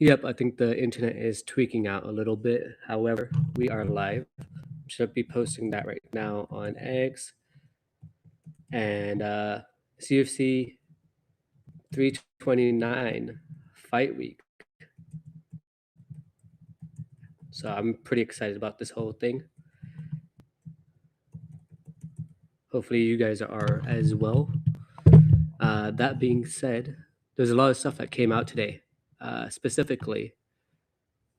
Yep, I think the internet is tweaking out a little bit. However, we are live. Should be posting that right now on X. And it's UFC 329 fight week. So I'm pretty excited about this whole thing. Hopefully you guys are as well. That being said, there's a lot of stuff that came out today, specifically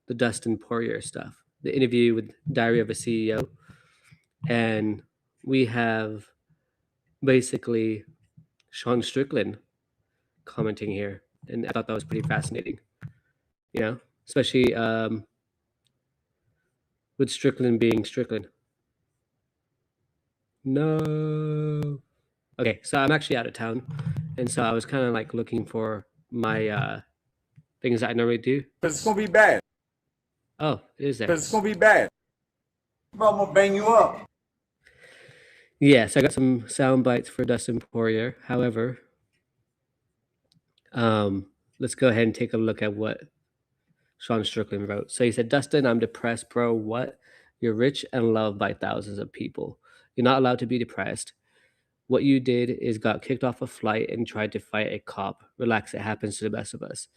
the Dustin Poirier stuff, the interview with Diary of a CEO, and we have basically Sean Strickland commenting here, and I thought that was pretty fascinating. You know, especially with Strickland being Strickland. No. Okay, so I'm actually out of town, and so I was kind of like looking for my things that I normally do. Because it's going to be bad. Oh, it is there. Because it's going to be bad. I'm going to bang you up. Yes, I got some sound bites for Dustin Poirier. However, let's go ahead and take a look at what Sean Strickland wrote. So he said, Dustin, I'm depressed, bro. What? You're rich and loved by thousands of people. You're not allowed to be depressed. What you did is got kicked off a flight and tried to fight a cop. Relax, it happens to the best of us.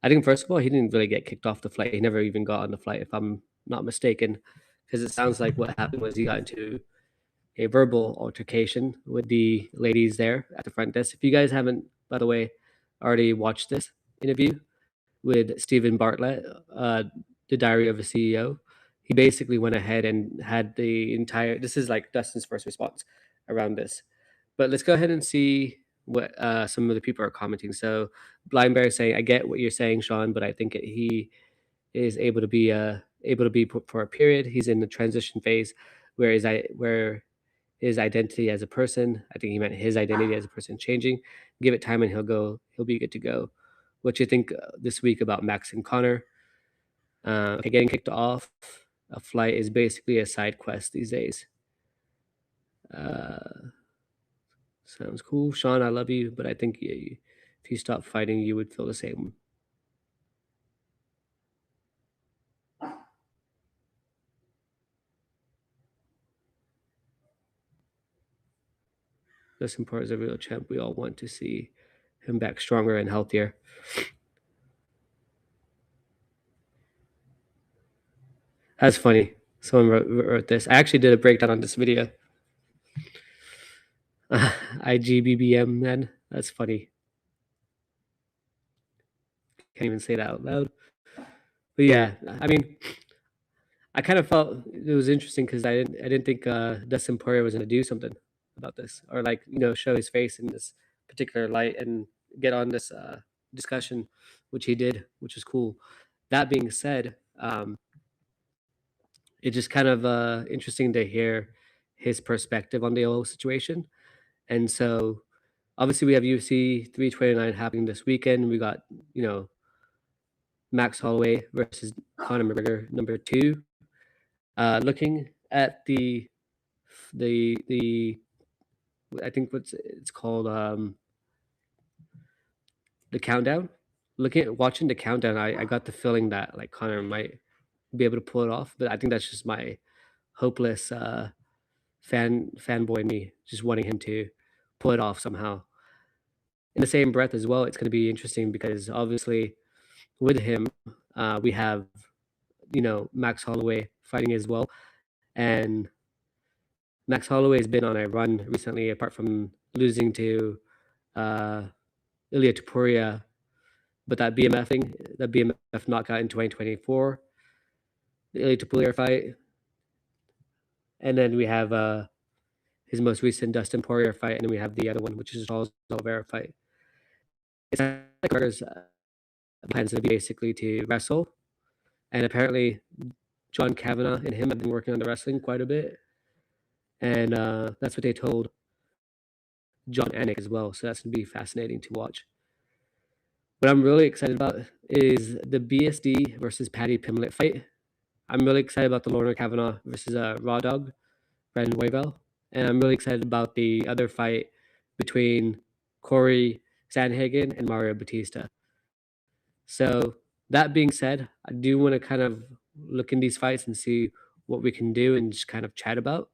I think, first of all, he didn't really get kicked off the flight. He never even got on the flight, if I'm not mistaken, because it sounds like what happened was he got into a verbal altercation with the ladies there at the front desk. If you guys haven't, by the way, already watched this interview with Stephen Bartlett, the Diary of a CEO, he basically went ahead and had the entire. This is like Dustin's first response around this. But let's go ahead and see what some of the people are commenting. So Blind Bear is saying, I get what you're saying, Sean, but I think he is able to be put for a period. He's in the transition phase where his identity as a person, I think he meant his identity as a person changing. Give it time and he'll be good to go. What you think this week about Max and Connor? Okay, getting kicked off a flight is basically a side quest these days. Sounds cool. Sean, I love you, but I think if you stop fighting, you would feel the same. Dustin Poirier is a real champ. We all want to see him back stronger and healthier. That's funny. Someone wrote this. I actually did a breakdown on this video. IGBBM, man. That's funny. Can't even say that out loud. But yeah, I mean, I kind of felt it was interesting because I didn't think Dustin Poirier was going to do something about this, or like, show his face in this particular light and get on this discussion, which he did, which is cool. That being said, it's just kind of interesting to hear his perspective on the whole situation. And so obviously we have UFC 329 happening this weekend. We got, Max Holloway versus Conor McGregor, number 2. Looking at the I think it's called the countdown. Watching the countdown, I got the feeling that like Conor might be able to pull it off, but I think that's just my hopeless fanboy me just wanting him to pull it off somehow. In the same breath as well, it's going to be interesting because obviously with him, we have Max Holloway fighting as well, and Max Holloway has been on a run recently, apart from losing to Ilia Topuria, but that BMF knockout in 2024, the Ilia Topuria fight, and then we have his most recent Dustin Poirier fight, and then we have the other one, which is Charles Oliveira fight. It's like McGregor's plans to be basically to wrestle, and apparently John Kavanagh and him have been working on the wrestling quite a bit, and that's what they told John Anik as well. So that's going to be fascinating to watch. What I'm really excited about is the BSD versus Paddy Pimblett fight. I'm really excited about the Lorna Kavanagh versus Raw Dog, Brandon Royval. And I'm really excited about the other fight between Cory Sandhagen and Mario Bautista. So That being said, I do want to kind of look in these fights and see what we can do and just kind of chat about.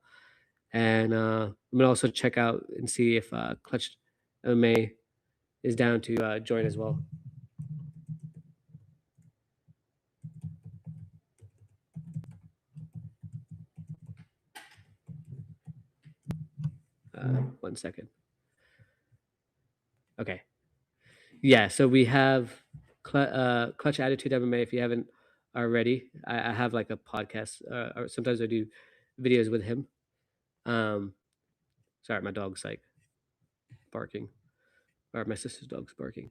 And I'm gonna also check out and see if Clutch MMA is down to join as well. One second. Okay. Yeah, so we have Clutch Attitude MMA. If you haven't already, I have like a podcast, or sometimes I do videos with him. Sorry, my dog's like barking, or my sister's dog's barking.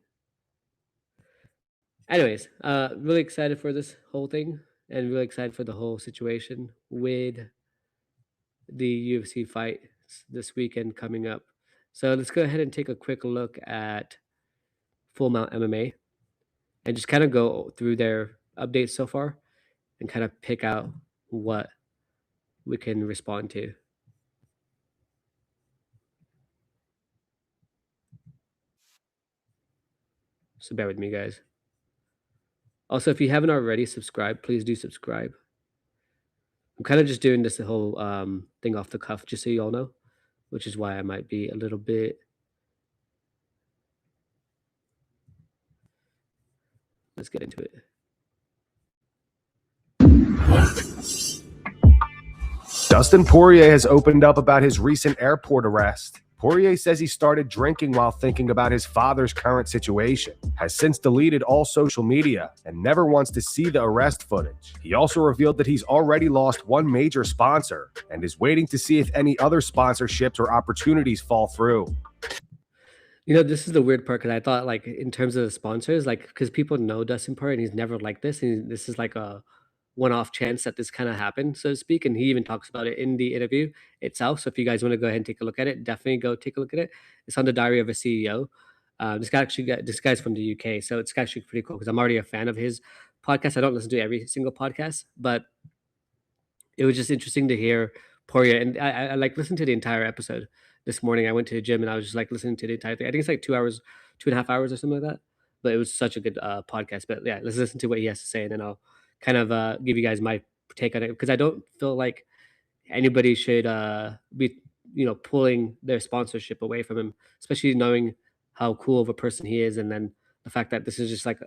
Anyways, really excited for this whole thing, and really excited for the whole situation with the UFC fight this weekend coming up. So let's go ahead and take a quick look at Full Mount MMA and just kind of go through their updates so far and kind of pick out what we can respond to. So bear with me, guys. Also, if you haven't already subscribed, please do subscribe. I'm kind of just doing this whole thing off the cuff, just so you all know, which is why I might be a little bit. Let's get into it. Dustin Poirier has opened up about his recent airport arrest. Poirier says he started drinking while thinking about his father's current situation, has since deleted all social media, and never wants to see the arrest footage. He also revealed that he's already lost one major sponsor and is waiting to see if any other sponsorships or opportunities fall through. You know, this is the weird part because I thought, like, in terms of the sponsors, like, because people know Dustin Poirier and he's never like this, and this is like a one-off chance that this kind of happened, so to speak. And he even talks about it in the interview itself. So if you guys want to go ahead and take a look at it, definitely go take a look at it. It's on the Diary of a CEO. This guy's from the UK, so it's actually pretty cool because I'm already a fan of his podcast. I don't listen to every single podcast, but it was just interesting to hear Poirier, and I like listened to the entire episode this morning. I went to the gym and I was just like listening to the entire thing. I think it's like 2 hours, 2.5 hours or something like that. But it was such a good podcast. But yeah, let's listen to what he has to say, and then I'll kind of give you guys my take on it because I don't feel like anybody should be pulling their sponsorship away from him, especially knowing how cool of a person he is, and then the fact that this is just like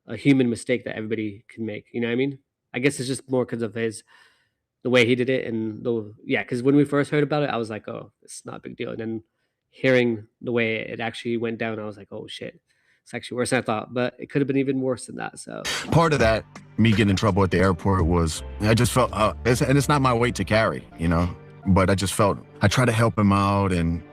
a human mistake that everybody can make. You know what I mean? I guess it's just more because of the way he did it, and because when we first heard about it, I was like, oh, it's not a big deal. And then hearing the way it actually went down, I was like, oh shit, it's actually worse than I thought. But it could have been even worse than that. So part of that, me getting in trouble at the airport, was I just felt, it's not my weight to carry, but I just felt I try to help him out, and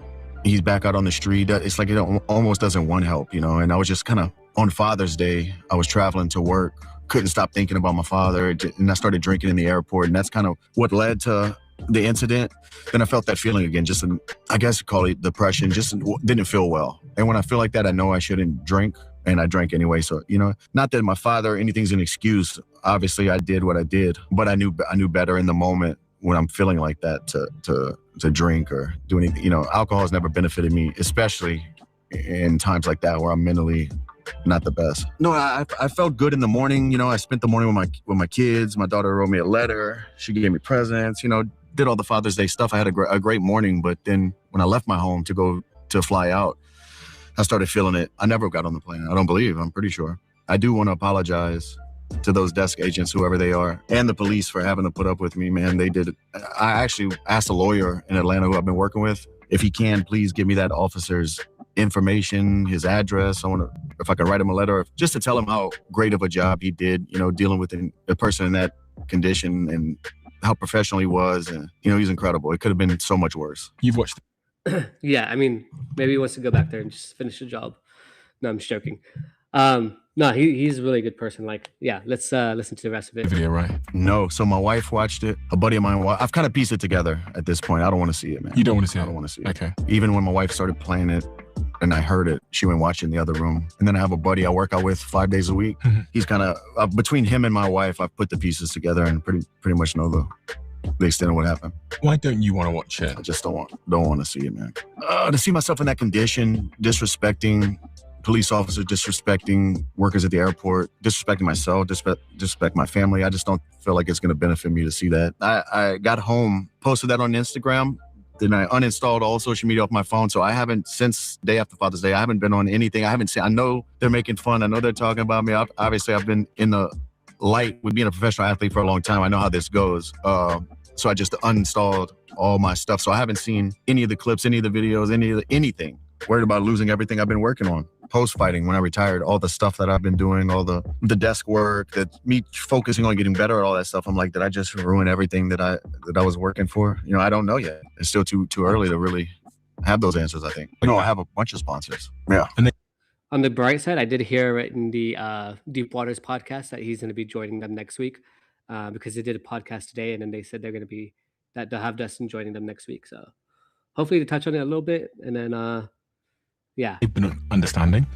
he's back out on the street. It's like it almost doesn't want help, And I was just kind of on Father's Day, I was traveling to work. Couldn't stop thinking about my father, and I started drinking in the airport, and that's kind of what led to the incident. Then I felt that feeling again, just I guess you call it depression, just didn't feel well. And when I feel like that, I know I shouldn't drink, and I drank anyway. So, not that my father, anything's an excuse. Obviously I did what I did, but I knew better in the moment when I'm feeling like that to drink or do anything. Alcohol has never benefited me, especially in times like that where I'm mentally not the best. No, I felt good in the morning. I spent the morning with my kids. My daughter wrote me a letter. She gave me presents, did all the Father's Day stuff. I had a great morning, but then when I left my home to fly out, I started feeling it. I never got on the plane. I'm pretty sure. I do want to apologize to those desk agents, whoever they are, and the police for having to put up with me, man. They did it. I actually asked a lawyer in Atlanta who I've been working with, if he can, please give me that officer's information, his address. If I could write him a letter, just to tell him how great of a job he did, dealing with a person in that condition, and how professional he was. And, he's incredible. It could have been so much worse. You've watched. Yeah, I mean, maybe he wants to go back there and just finish the job. No, I'm just joking. No, he's a really good person. Like, yeah, let's listen to the rest of it. Video, right? No, so my wife watched it. A buddy of mine, I've kind of pieced it together at this point. I don't want to see it, man. You don't want to see it? I don't want to see it. Okay. Even when my wife started playing it and I heard it, she went watching in the other room. And then I have a buddy I work out with 5 days a week. He's kind of, between him and my wife, I've put the pieces together and pretty much know the extent of what happened. Why don't you want to watch it? I just don't want to see it, man. To see myself in that condition, disrespecting police officers disrespecting workers at the airport, disrespecting myself, disrespect my family. I just don't feel like it's going to benefit me to see that. I got home, posted that on Instagram, then I uninstalled all social media off my phone. So I haven't, since day after Father's Day, I haven't been on anything. I haven't seen, I know they're making fun. I know they're talking about me. Obviously, I've been in the light with being a professional athlete for a long time. I know how this goes. So I just uninstalled all my stuff. So I haven't seen any of the clips, any of the videos, anything. Worried about losing everything I've been working on. Post-fighting, when I retired, all the stuff that I've been doing, all the desk work, that me focusing on getting better at all that stuff. I'm like, did I just ruin everything that I was working for? You know, I don't know yet. It's still too early to really have those answers, I think. No, I have a bunch of sponsors. Yeah. And on the bright side, I did hear in the Deep Waters podcast that he's going to be joining them next week because they did a podcast today, and then they said they're going to be, that they'll have Dustin joining them next week. So hopefully to touch on it a little bit, and then yeah. They've been understanding.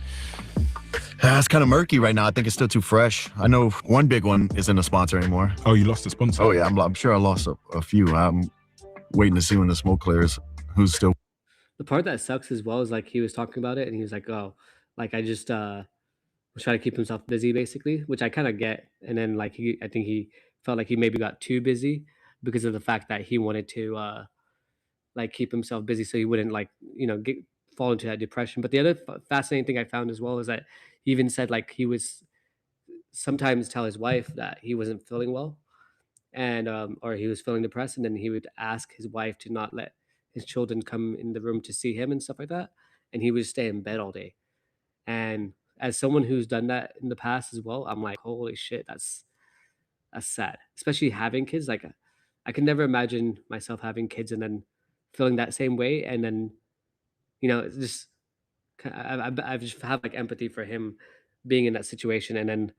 It's kind of murky right now. I think it's still too fresh. I know one big one isn't a sponsor anymore. Oh, you lost a sponsor? Oh, yeah. I'm sure I lost a few. I'm waiting to see when the smoke clears who's still. The part that sucks as well is like he was talking about it and he was like, oh, like I just was trying to keep himself busy basically, which I kind of get. And then like I think he felt like he maybe got too busy because of the fact that he wanted to like keep himself busy so he wouldn't like, you know, fall into that depression. But the other fascinating thing I found as well is that he even said like he was sometimes tell his wife that he wasn't feeling well and or he was feeling depressed, and then he would ask his wife to not let his children come in the room to see him and stuff like that, and he would stay in bed all day. And as someone who's done that in the past as well, I'm like, holy shit, that's sad, especially having kids. Like I can never imagine myself having kids and then feeling that same way, and then, you know, it's just I've just have like empathy for him being in that situation. And then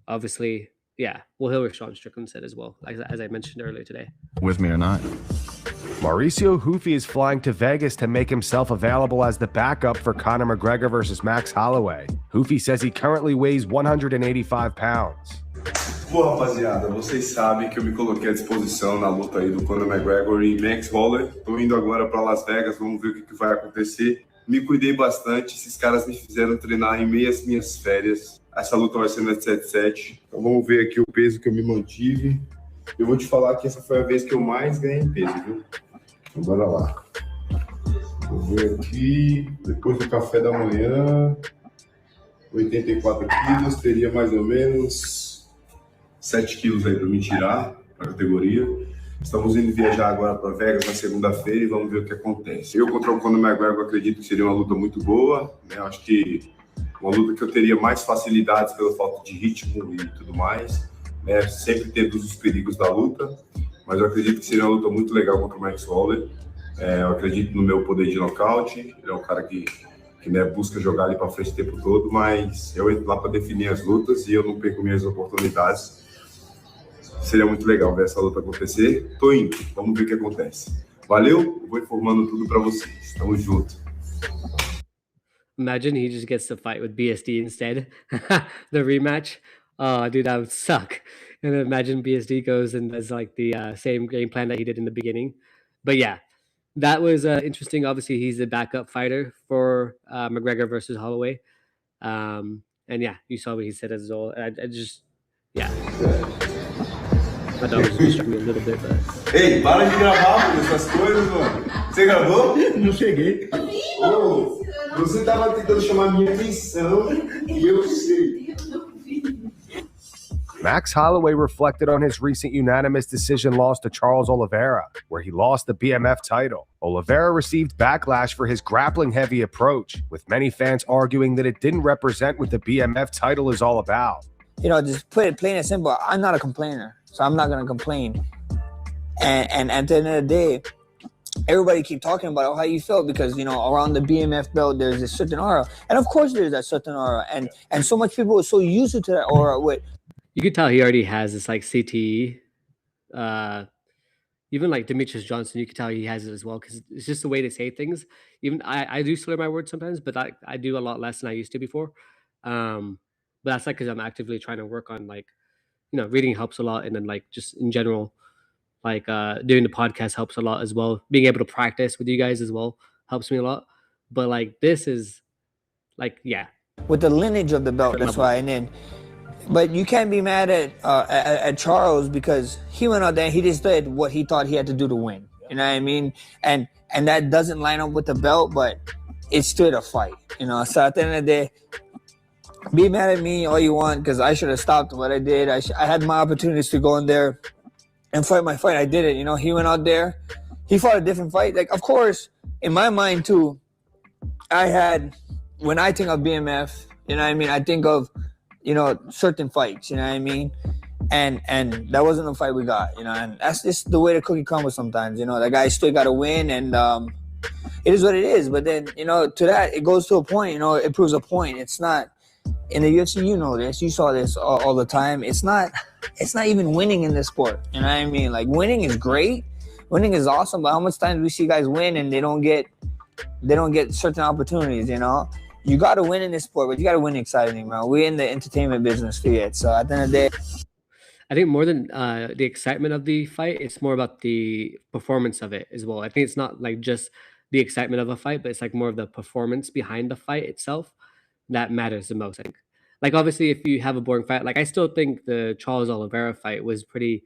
obviously, yeah, we'll hear what Sean Strickland said as well, as I mentioned earlier today. With me or not. Mauricio Hoofy is flying to Vegas to make himself available as the backup for Conor McGregor versus Max Holloway. Hoofy says he currently weighs 185 pounds. Bom, rapaziada, vocês sabem que eu me coloquei à disposição na luta aí do Conor McGregor e Max Holloway. Tô indo agora para Las Vegas, vamos ver o que vai acontecer. Me cuidei bastante, esses caras me fizeram treinar em meio às minhas férias. Essa luta vai ser na 77. Então vamos ver aqui o peso que eu me mantive. Eu vou te falar que essa foi a vez que eu mais ganhei peso, viu? Então bora lá. Vou ver aqui, depois do café da manhã, 84 quilos, teria mais ou menos 7 quilos aí para me tirar para a categoria. Estamos indo viajar agora para Vegas na segunda-feira e vamos ver o que acontece. Eu contra o Conor McGregor acredito que seria uma luta muito boa, né? Acho que uma luta que eu teria mais facilidades pela falta de ritmo e tudo mais, né? Sempre tendo os perigos da luta, mas eu acredito que seria uma luta muito legal contra o Max Holloway. Eu acredito no meu poder de nocaute. Ele é um cara que né, busca jogar ali para frente o tempo todo, mas eu entro lá para definir as lutas e eu não perco minhas oportunidades. Seria muito legal ver essa luta acontecer. Tô indo, vamos ver o que acontece. Valeu, vou informando tudo para vocês. Tamo junto. Imagine he just gets to fight with BSD instead. The rematch. Oh, dude, that would suck. And imagine BSD goes and does like the same game plan that he did in the beginning. But yeah, that was interesting. Obviously, he's a backup fighter for McGregor versus Holloway. And yeah, you saw what he said as well. I just, yeah. My dog was distracting me a little bit, but... Ei, para de gravar essas coisas, mano. Você gravou? Não cheguei. Oh, você tava tentando chamar minha atenção e eu sei. Max Holloway reflected on his recent unanimous decision loss to Charles Oliveira, where he lost the BMF title. Oliveira received backlash for his grappling-heavy approach, with many fans arguing that it didn't represent what the BMF title is all about. You know, just put it plain and simple. I'm not a complainer, so I'm not going to complain. And at the end of the day, everybody keep talking about how you felt because, you know, around the BMF belt, there's a certain aura. And of course there's that certain aura. And so much people are so used to that aura with... You could tell he already has this like CTE. Even like Demetrius Johnson, you could tell he has it as well because it's just the way they say things. Even I do slur my words sometimes, but I do a lot less than I used to before. But that's like because I'm actively trying to work on like, you know, reading helps a lot, and then like just in general, like doing the podcast helps a lot as well. Being able to practice with you guys as well helps me a lot. But like this is like, yeah, with the lineage of the belt. That's why. And then, but you can't be mad at Charles because he went out there and he just did what he thought he had to do to win. You know what I mean? And that doesn't line up with the belt, but it's still a fight. You know. So at the end of the day, be mad at me all you want because I should have stopped what I did. I had my opportunities to go in there and fight my fight. I did it. You know, he went out there. He fought a different fight. Like, of course, in my mind too, when I think of BMF, you know what I mean? I think of, you know, certain fights, you know what I mean? And that wasn't the fight we got, you know, and that's just the way the cookie crumbles sometimes, you know. That guy still got to win, and it is what it is. But then, you know, to that, it goes to a point, you know, it proves a point. It's not, in the UFC, you know this, you saw this all the time. It's not even winning in this sport, you know what I mean? Like, winning is great. Winning is awesome, but how much times we see guys win and they don't get certain opportunities, you know? You got to win in this sport, but you got to win exciting, bro. We're in the entertainment business too yet. So at the end of the day, I think more than the excitement of the fight, it's more about the performance of it as well. I think it's not like just the excitement of a fight, but it's like more of the performance behind the fight itself that matters the most, I think. Like, obviously, if you have a boring fight, like, I still think the Charles Oliveira fight was pretty,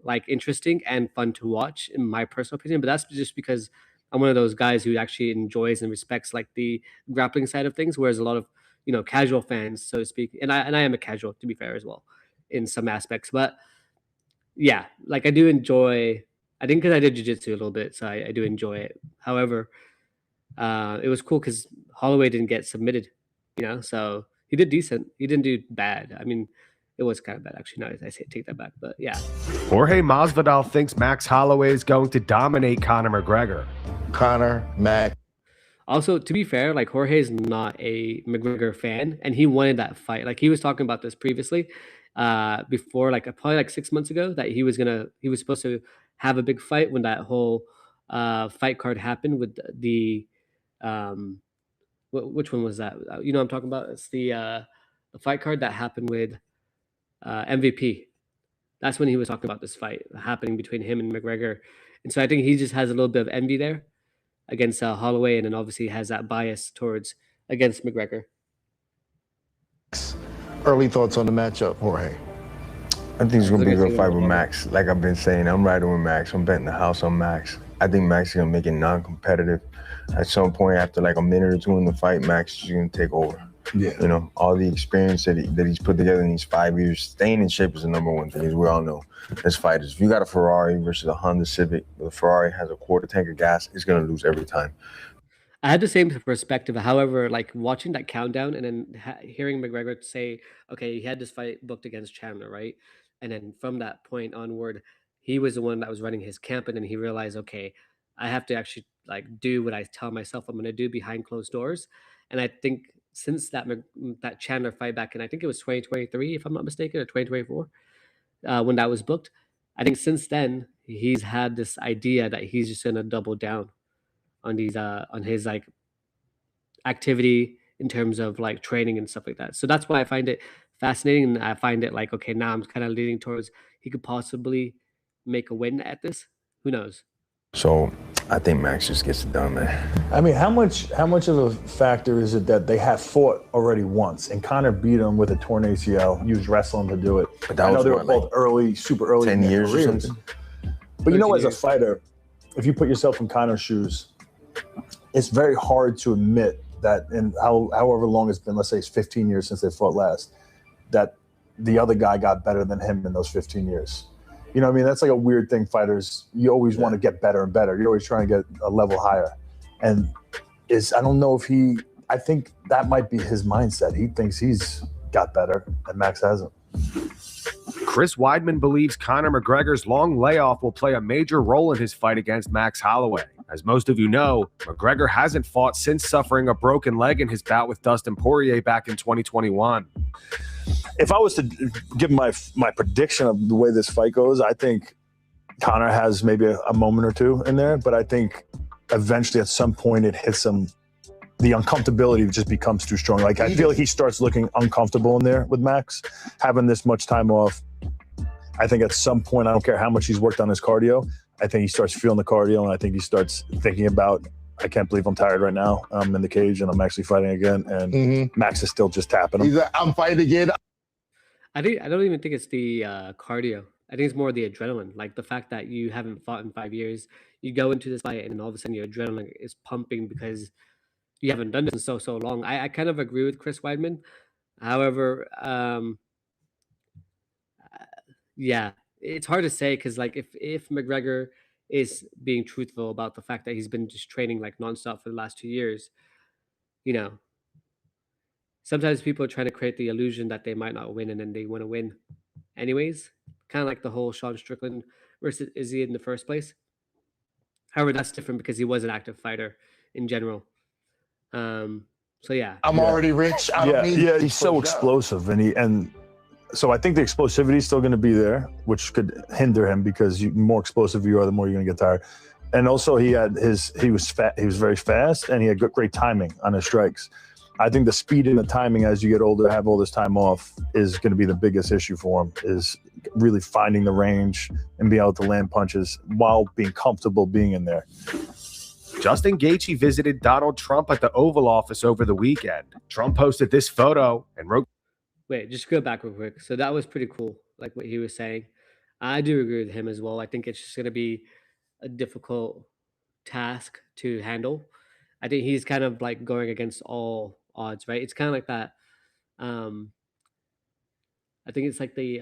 like, interesting and fun to watch, in my personal opinion. But that's just because I'm one of those guys who actually enjoys and respects, like, the grappling side of things, whereas a lot of, you know, casual fans, so to speak, and I am a casual, to be fair, as well, in some aspects. But yeah, like, I do enjoy, I think because I did jiu-jitsu a little bit, so I do enjoy it. However, it was cool because Holloway didn't get submitted, you know, so he did decent. He didn't do bad. I mean, it was kind of bad, actually. No, I take that back, but yeah. Jorge Masvidal thinks Max Holloway is going to dominate Conor McGregor. Conor, Mac. Also, to be fair, like, Jorge is not a McGregor fan, and he wanted that fight. Like, he was talking about this previously, before, like, probably like 6 months ago, that he was supposed to have a big fight when that whole fight card happened with the which one was that? You know what I'm talking about? It's the fight card that happened with MVP. That's when he was talking about this fight happening between him and McGregor. And so I think he just has a little bit of envy there against Holloway, and then obviously has that bias towards against McGregor. Early thoughts on the matchup, Jorge? I think it's going to be a good fight with Max. Like I've been saying, I'm riding with Max. I'm betting the house on Max. I think Max is going to make it non-competitive. At some point, after like a minute or two in the fight, Max is going to take over. Yeah. You know, all the experience that he's put together in these 5 years, staying in shape is the number one thing, as we all know as fighters. If you got a Ferrari versus a Honda Civic, the Ferrari has a quarter tank of gas, it's going to lose every time. I had the same perspective. However, like, watching that countdown and then hearing McGregor say, okay, he had this fight booked against Chandler, right? And then from that point onward, he was the one that was running his camp, and then he realized, okay, I have to actually, like, do what I tell myself I'm going to do behind closed doors. And I think since that Chandler fight back in, I think it was 2023, if I'm not mistaken, or 2024, when that was booked, I think since then he's had this idea that he's just going to double down on these on his, like, activity in terms of, like, training and stuff like that. So that's why I find it fascinating, and I find it like, okay, now I'm kind of leaning towards he could possibly make a win at this. Who knows? So I think Max just gets it done, man. I mean, how much of a factor is it that they have fought already once and Conor beat him with a torn ACL, used wrestling to do it? But that I know was they were both early, super early 10 in their years or careers. something? But you know, as a fighter, if you put yourself in Conor's shoes, it's very hard to admit that in however long it's been, let's say it's 15 years since they fought last, that the other guy got better than him in those 15 years. You know what I mean? That's like a weird thing, fighters. You always want to get better and better. You're always trying to get a level higher. And I don't know if I think that might be his mindset. He thinks he's got better and Max hasn't. Chris Weidman believes Conor McGregor's long layoff will play a major role in his fight against Max Holloway. As most of you know, McGregor hasn't fought since suffering a broken leg in his bout with Dustin Poirier back in 2021. If I was to give my prediction of the way this fight goes, I think Conor has maybe a moment or two in there, but I think eventually at some point it hits him. The uncomfortability just becomes too strong. Like, I feel like he starts looking uncomfortable in there with Max, having this much time off. I think at some point, I don't care how much he's worked on his cardio, I think he starts feeling the cardio, and I think he starts thinking about I can't believe I'm tired right now. I'm in the cage and I'm actually fighting again. And Max is still just tapping him. He's like, I'm fighting again. I don't even think it's the cardio. I think it's more the adrenaline. Like the fact that you haven't fought in 5 years, you go into this fight and then all of a sudden your adrenaline is pumping because you haven't done this in so long. I kind of agree with Chris Weidman. However, yeah, it's hard to say because like if McGregor is being truthful about the fact that he's been just training like nonstop for the last 2 years, you know, sometimes people are trying to create the illusion that they might not win and then they want to win anyways. Kind of like the whole Sean Strickland versus Izzy in the first place. However, that's different because he was an active fighter in general. So yeah, I'm already rich. I don't need he's so explosive, and so I think the explosivity is still going to be there, which could hinder him because the more explosive you are, the more you're going to get tired. And also, he was very fast, and he had great timing on his strikes. I think the speed and the timing as you get older, have all this time off, is going to be the biggest issue for him, is really finding the range and being able to land punches while being comfortable being in there. Justin Gaethje visited Donald Trump at the Oval Office over the weekend. Trump posted this photo and wrote... Wait, just go back real quick. So that was pretty cool, like what he was saying. I do agree with him as well. I think it's just going to be a difficult task to handle. I think he's kind of like going against all odds, right? It's kind of like that. I think it's like the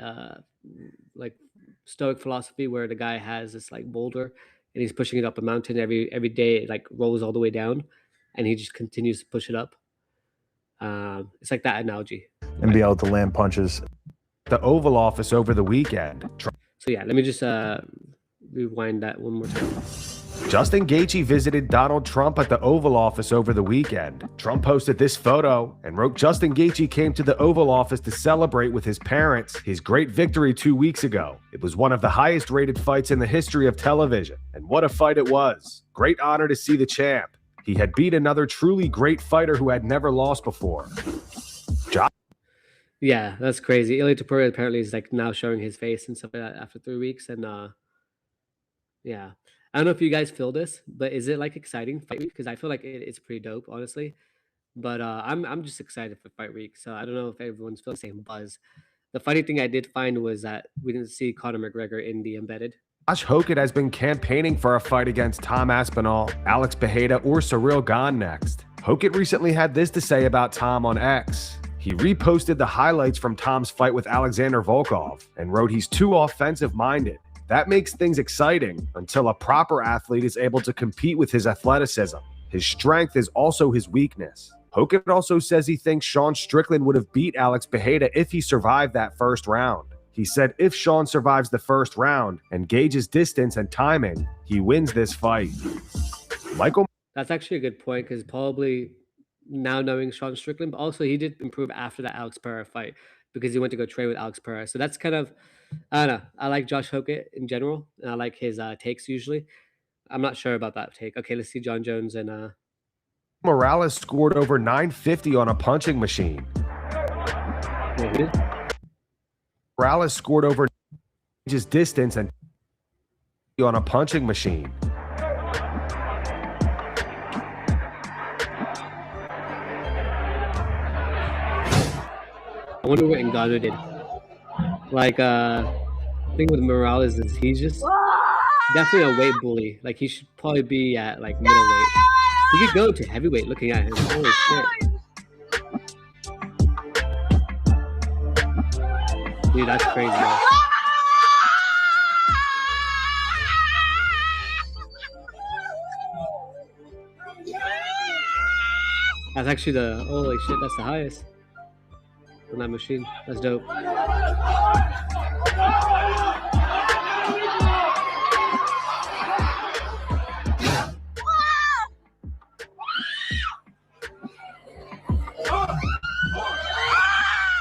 like Stoic philosophy where the guy has this like boulder and he's pushing it up a mountain every day. It like rolls all the way down, and he just continues to push it up. It's like that analogy. And be able to land punches. The Oval Office over the weekend. So yeah, let me just rewind that one more time. Justin Gaethje visited Donald Trump at the Oval Office over the weekend. Trump posted this photo and wrote, Justin Gaethje came to the Oval Office to celebrate with his parents his great victory 2 weeks ago. It was one of the highest rated fights in the history of television. And what a fight it was. Great honor to see the champ. He had beat another truly great fighter who had never lost before. Yeah, that's crazy. Ilia Topuria apparently is like now showing his face and stuff like that after 3 weeks. And yeah, I don't know if you guys feel this, but is it like exciting fight week? Because I feel like it's pretty dope, honestly. But I'm just excited for fight week. So I don't know if everyone's feeling the same buzz. The funny thing I did find was that we didn't see Conor McGregor in the embedded. Josh Hockett has been campaigning for a fight against Tom Aspinall, Alex Pereira, or Cyril Gane next. Hockett recently had this to say about Tom on X. He reposted the highlights from Tom's fight with Alexander Volkov and wrote he's too offensive-minded. That makes things exciting until a proper athlete is able to compete with his athleticism. His strength is also his weakness. Hockett also says he thinks Sean Strickland would have beat Alex Pereira if he survived that first round. He said if Sean survives the first round and gauges distance and timing, he wins this fight. That's actually a good point because probably now knowing Sean Strickland, but also he did improve after that Alex Pereira fight because he went to go train with Alex Pereira. So that's kind of, I don't know. I like Josh Hockett in general, and I like his takes usually. I'm not sure about that take. Okay, let's see John Jones and Morales scored over 950 on a punching machine. Maybe. Morales scored over his distance and on a punching machine. I wonder what Ngannou did. Like, the thing with Morales is he's just definitely a weight bully. Like, he should probably be at, like, middleweight. He could go to heavyweight looking at him. Holy shit. Dude, that's crazy, man. That's actually the, holy shit, that's the highest on that machine. That's dope.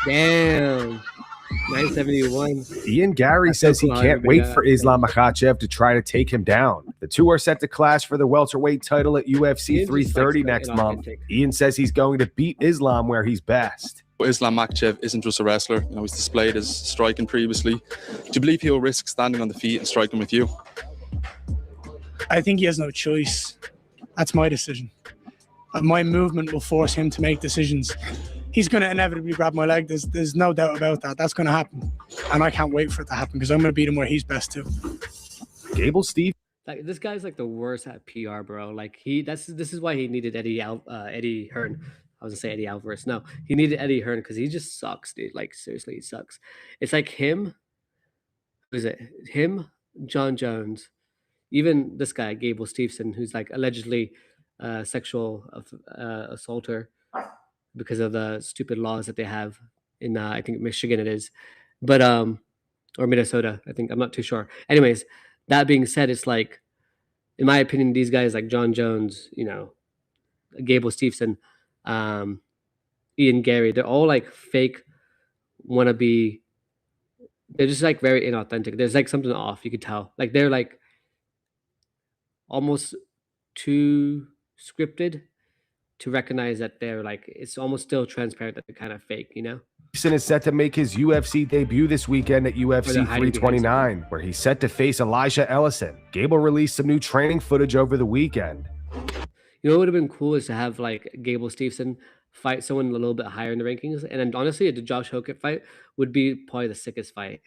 Damn. 971. Ian Garry says he can't wait for Islam Makhachev to try to take him down. The two are set to clash for the welterweight title at UFC 330 next month. Ian says he's going to beat Islam where he's best. Islam Makhachev isn't just a wrestler. You know, he's displayed his striking previously. Do you believe he'll risk standing on the feet and striking with you? I think he has no choice. That's my decision. My movement will force him to make decisions. He's going to inevitably grab my leg. There's no doubt about that. That's going to happen. And I can't wait for it to happen because I'm going to beat him where he's best too. Gable Steve. Like, this guy's like the worst at PR, bro. Like, this is why he needed Eddie Hearn. I was gonna say Eddie Alvarez. No, he needed Eddie Hearn because he just sucks, dude. Like, seriously, he sucks. It's like him. Who's it? Him, John Jones, even this guy, Gable Steveson, who's like allegedly sexual assaulter because of the stupid laws that they have in I think Michigan it is, but or Minnesota, I think. I'm not too sure. Anyways, that being said, it's like, in my opinion, these guys like John Jones, you know, Gable Steveson, Ian Garry, they're all like fake wannabe. They're just like very inauthentic. There's like something off, you could tell. Like, they're like almost too scripted to recognize that they're like, it's almost still transparent that they're kind of fake, you know? Steveson is set to make his UFC debut this weekend at UFC 329, where he's set to face Elijah Ellison. Gable released some new training footage over the weekend. You know what would have been cool is to have like Gable Steveson fight someone a little bit higher in the rankings. And then honestly, the Josh Hokett fight would be probably the sickest fight.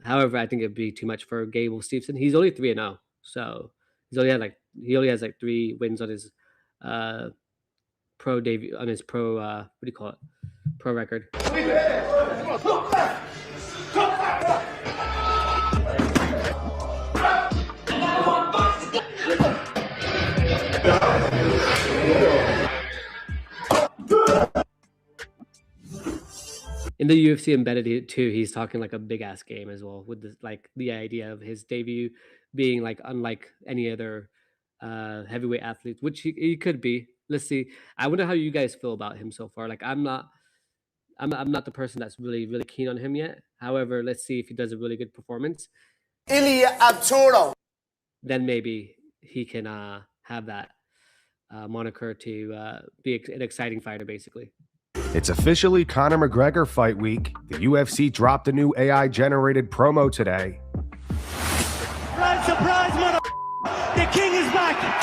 However, I think it'd be too much for Gable Steveson. He's only 3-0. So he only has like 3 wins on his pro debut, on his pro what do you call it? Pro record. In the UFC embedded too, he's talking like a big ass game as well, with the idea of his debut being like unlike any other heavyweight athletes, which he could be. Let's see. I wonder how you guys feel about him so far. Like, I'm not the person that's really keen on him yet. However, let's see if he does a really good performance. Ilia Arturo. Then maybe he can have that moniker to be an exciting fighter, basically. It's officially Conor McGregor fight week. The UFC dropped a new AI-generated promo today. Surprise, surprise, mother! The king is back!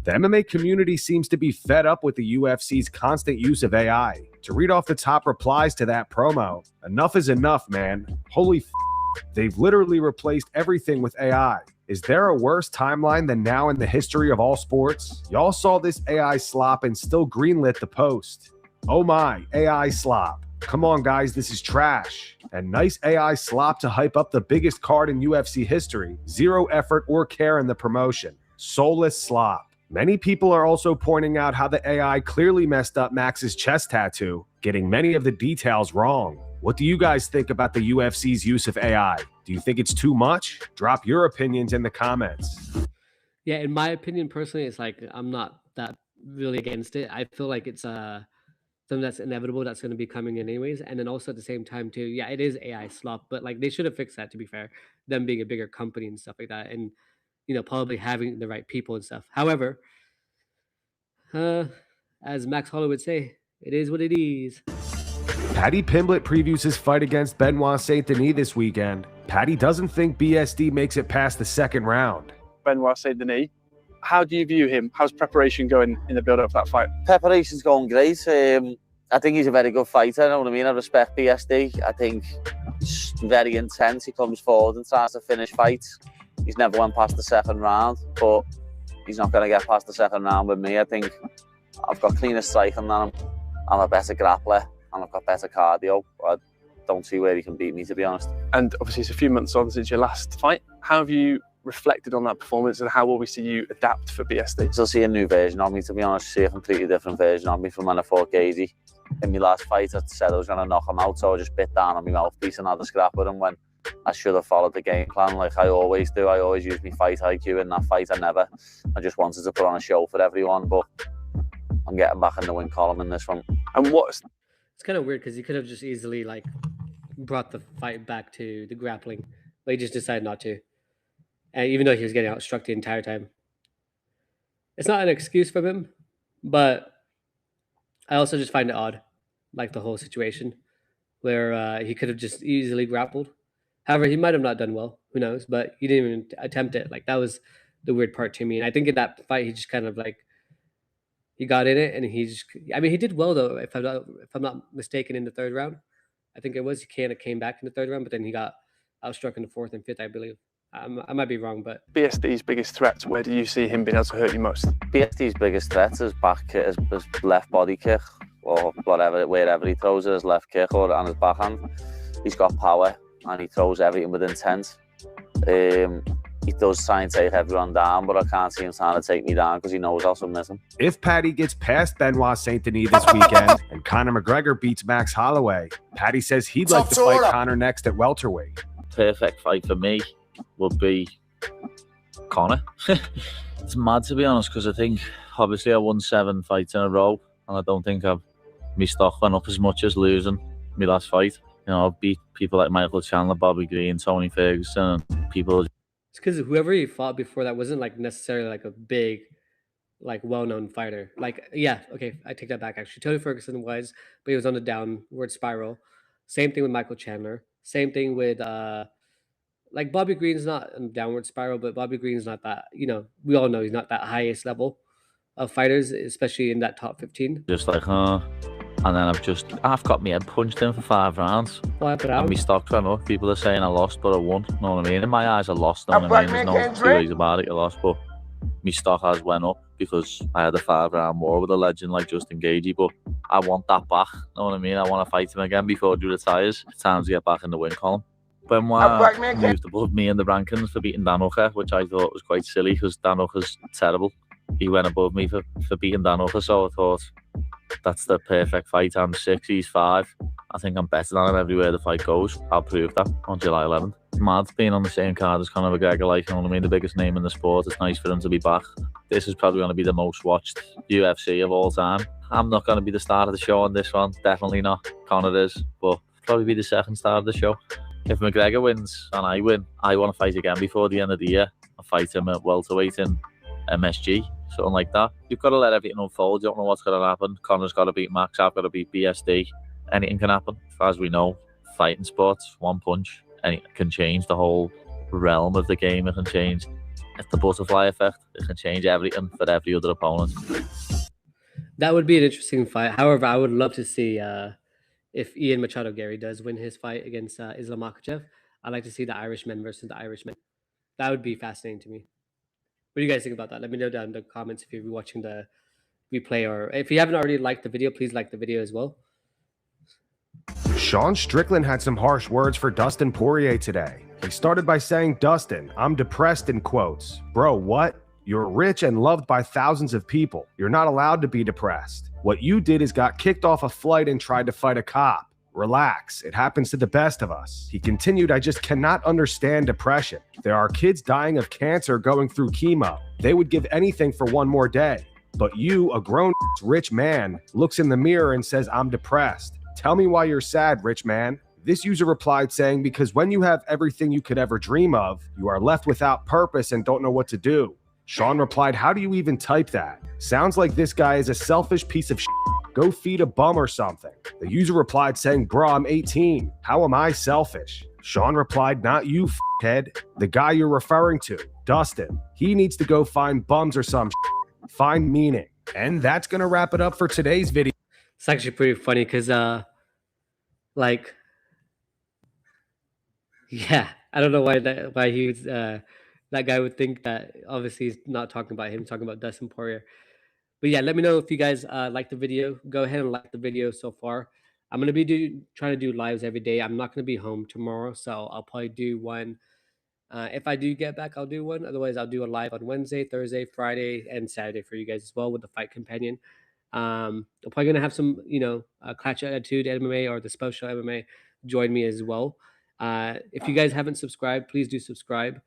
The MMA community seems to be fed up with the UFC's constant use of AI. To read off the top replies to that promo, enough is enough, man. Holy f***. They've literally replaced everything with AI. Is there a worse timeline than now in the history of all sports? Y'all saw this AI slop and still greenlit the post. Oh my, AI slop. Come on, guys, this is trash. And nice AI slop to hype up the biggest card in UFC history. Zero effort or care in the promotion. Soulless slop. Many people are also pointing out how the AI clearly messed up Max's chest tattoo, getting many of the details wrong. What do you guys think about the UFC's use of AI? Do you think it's too much? Drop your opinions in the comments. Yeah, in my opinion, personally, it's like, I'm not that really against it. I feel like it's something that's inevitable, that's going to be coming in anyways. And then also at the same time too, yeah, it is AI slop, but like, they should have fixed that, to be fair, them being a bigger company and stuff like that, and you know, probably having the right people and stuff. However, as Max Holloway would say, it is what it is. Paddy Pimblett previews his fight against Benoit Saint Denis this weekend. Paddy doesn't think BSD makes it past the second round. Benoit Saint Denis, how do you view him? How's preparation going in the build-up of that fight? Preparation's going great. I think he's a very good fighter, you know what I mean? I respect BSD. I think he's very intense. He comes forward and tries to finish fights. He's never went past the second round, but he's not going to get past the second round with me. I think I've got cleaner striking than him. I'm a better grappler, and I've got better cardio. I don't see where he can beat me, to be honest. And obviously, it's a few months on since your last fight. How have you reflected on that performance, and how will we see you adapt for BSD? Still see a new version of me, to be honest. See a completely different version of me from when I fought Gagey. In my last fight, I said I was going to knock him out, so I just bit down on my mouthpiece and had a scrap with him when I should have followed the game plan like I always do. I always use my fight IQ in that fight. I just wanted to put on a show for everyone, but I'm getting back in the win column in this one. And it's kind of weird because he could have just easily like brought the fight back to the grappling, but he just decided not to. And even though he was getting outstruck the entire time, it's not an excuse from him, but I also just find it odd like the whole situation where he could have just easily grappled. However, he might have not done well. Who knows? But he didn't even attempt it. Like that was the weird part to me. And I think in that fight, he just kind of like he got in it, and he just. I mean, he did well though. If I'm not mistaken, in the third round, I think it was he kind of came back in the third round, but then he got outstruck in the fourth and fifth, I believe. I might be wrong, but BSD's biggest threats, where do you see him being able to hurt you most? BSD's biggest threat is his left body kick, or wherever he throws it, his left kick or on his backhand. He's got power and he throws everything with intent. He does try and take everyone down, but I can't see him trying to take me down because he knows I'll submit him. If Paddy gets past Benoit Saint Denis this weekend and Conor McGregor beats Max Holloway, Paddy says he'd like to fight Conor next at welterweight. Perfect fight for me would be Conor. It's mad, to be honest, because I think obviously I won 7 fights in a row, and I don't think my stock went up as much as losing my last fight. You know, I've beat people like Michael Chandler, Bobby Green, Tony Ferguson, and people. It's because whoever he fought before that wasn't like necessarily like a big, like well-known fighter. Like, yeah, okay, I take that back. Actually, Tony Ferguson was, but he was on the downward spiral. Same thing with Michael Chandler. Same thing with like Bobby Green's not in downward spiral, but Bobby Green's not that. You know, we all know he's not that highest level of fighters, especially in that top 15. Just like, and then I've got my head punched in for 5 rounds. And my stock went up. People are saying I lost, but I won. You know what I mean? In my eyes, I lost. You know what I mean? There's no two ways about it. You lost, but my stock has went up because I had a 5-round war with a legend like Justin Gaethje. But I want that back. You know what I mean? I want to fight him again before he retires. It's time to get back in the win column. Benoit moved above me in the rankings for beating Dan Hooker, which I thought was quite silly because Dan Hooker's terrible. He went above me for beating Dan Hooker, so I thought that's the perfect fight. I'm 6, he's 5. I think I'm better than him everywhere the fight goes. I'll prove that on July 11th. Mad being on the same card as Conor McGregor, like, you know what I mean, the biggest name in the sport. It's nice for him to be back. This is probably going to be the most watched UFC of all time. I'm not going to be the star of the show on this one, definitely not. Conor is, but probably be the second star of the show. If McGregor wins and I win, I want to fight again before the end of the year. I'll fight him at welterweight in MSG, something like that. You've got to let everything unfold. You don't know what's going to happen. Conor's got to beat Max. I've got to beat BSD. Anything can happen. As we know, fighting sports, one punch, and it can change the whole realm of the game. It can change the butterfly effect. It can change everything for every other opponent. That would be an interesting fight. However, I would love to see if Ian Machado Garry does win his fight against Islam Makhachev. I'd like to see the Irishman versus the Irishman. That would be fascinating to me. What do you guys think about that? Let me know down in the comments if you're watching the replay, or if you haven't already liked the video, please like the video as well. Sean Strickland had some harsh words for Dustin Poirier today. He started by saying, "Dustin, I'm depressed," in quotes. Bro, what? You're rich and loved by thousands of people. You're not allowed to be depressed. What you did is got kicked off a flight and tried to fight a cop. Relax, it happens to the best of us. He continued, "I just cannot understand depression. There are kids dying of cancer going through chemo. They would give anything for one more day. But you, a grown rich man, looks in the mirror and says, I'm depressed. Tell me why you're sad, rich man." This user replied saying, "Because when you have everything you could ever dream of, you are left without purpose and don't know what to do." Sean replied, "How do you even type that? Sounds like this guy is a selfish piece of shit. Go feed a bum or something." The user replied saying, "Bro, I'm 18. How am I selfish?" Sean replied, "Not you, f***head. The guy you're referring to, Dustin. He needs to go find bums or some shit. Find meaning." And that's going to wrap it up for today's video. It's actually pretty funny because, like, yeah, I don't know why he was, that guy would think that. Obviously he's not talking about him, talking about Dustin Poirier. But yeah, let me know if you guys like the video. Go ahead and like the video so far. I'm going to be trying to do lives every day. I'm not going to be home tomorrow, so I'll probably do one. If I do get back, I'll do one. Otherwise, I'll do a live on Wednesday, Thursday, Friday, and Saturday for you guys as well with the Fight Companion. I'm probably going to have some, Clutch Attitude MMA or the Special MMA join me as well. If you guys haven't subscribed, please do subscribe.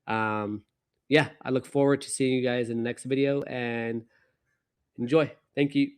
Yeah, I look forward to seeing you guys in the next video, and enjoy. Thank you.